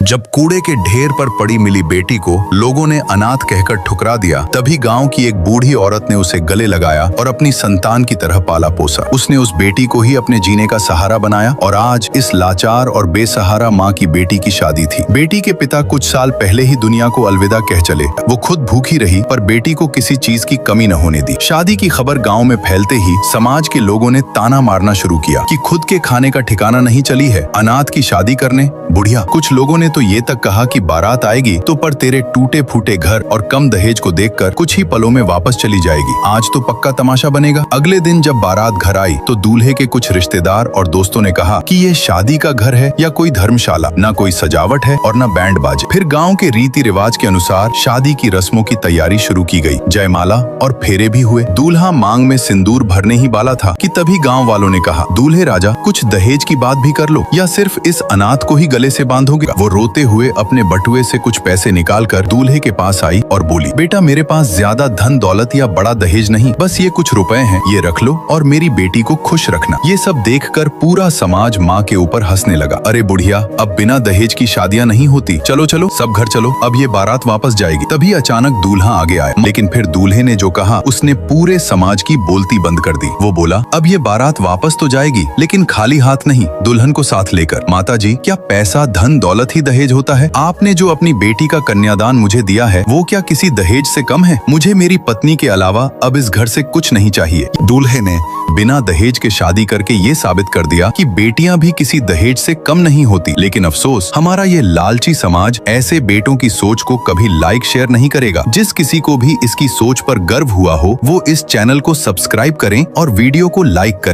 जब कूड़े के ढेर पर पड़ी मिली बेटी को लोगों ने अनाथ कहकर ठुकरा दिया, तभी गांव की एक बूढ़ी औरत ने उसे गले लगाया और अपनी संतान की तरह पाला पोसा। उसने उस बेटी को ही अपने जीने का सहारा बनाया और आज इस लाचार और बेसहारा माँ की बेटी की शादी थी। बेटी के पिता कुछ साल पहले ही दुनिया को अलविदा कह चले। वो खुद भूखी रही पर बेटी को किसी चीज की कमी न होने दी। शादी की खबर गाँव में फैलते ही समाज के लोगों ने ताना मारना शुरू किया कि खुद के खाने का ठिकाना नहीं चली है, अनाथ की शादी करने। बुढ़िया कुछ लोगों ने तो ये तक कहा कि बारात आएगी तो पर तेरे टूटे फूटे घर और कम दहेज को देखकर कुछ ही पलों में वापस चली जाएगी। आज तो पक्का तमाशा बनेगा। अगले दिन जब बारात घर आई तो दूल्हे के कुछ रिश्तेदार और दोस्तों ने कहा कि ये शादी का घर है या कोई धर्मशाला, न कोई सजावट है और न बैंड बाजे। फिर गाँव के रीति रिवाज के अनुसार शादी की रस्मों की तैयारी शुरू की गई। जयमाला और फेरे भी हुए। दूल्हा मांग में सिंदूर भरने ही वाला था कि तभी गाँव वालों ने कहा, दूल्हे राजा कुछ दहेज की बात भी कर लो या सिर्फ इस अनाथ को ही गले से बांधोगे। वो रोते हुए अपने बटुए से कुछ पैसे निकालकर दूल्हे के पास आई और बोली, बेटा मेरे पास ज्यादा धन दौलत या बड़ा दहेज नहीं, बस ये कुछ रुपए हैं, ये रख लो और मेरी बेटी को खुश रखना। ये सब देखकर पूरा समाज माँ के ऊपर हंसने लगा। अरे बुढ़िया, अब बिना दहेज की शादियाँ नहीं होती, चलो चलो सब घर चलो, अब ये बारात वापस जाएगी। तभी अचानक दूल्हा आगे आया, लेकिन फिर दूल्हे ने जो कहा उसने पूरे समाज की बोलती बंद कर दी। वो बोला, अब ये बारात वापस तो जाएगी लेकिन खाली हाथ नहीं, दुल्हन को साथ लेकर। माता जी, क्या पैसा धन दौलत ही दहेज होता है? आपने जो अपनी बेटी का कन्यादान मुझे दिया है वो क्या किसी दहेज से कम है? मुझे मेरी पत्नी के अलावा अब इस घर से कुछ नहीं चाहिए। दूल्हे ने बिना दहेज के शादी करके ये साबित कर दिया कि बेटियां भी किसी दहेज से कम नहीं होती। लेकिन अफसोस, हमारा ये लालची समाज ऐसे बेटों की सोच को कभी लाइक शेयर नहीं करेगा। जिस किसी को भी इसकी सोच पर गर्व हुआ हो वो इस चैनल को सब्सक्राइब करें और वीडियो को लाइक करें।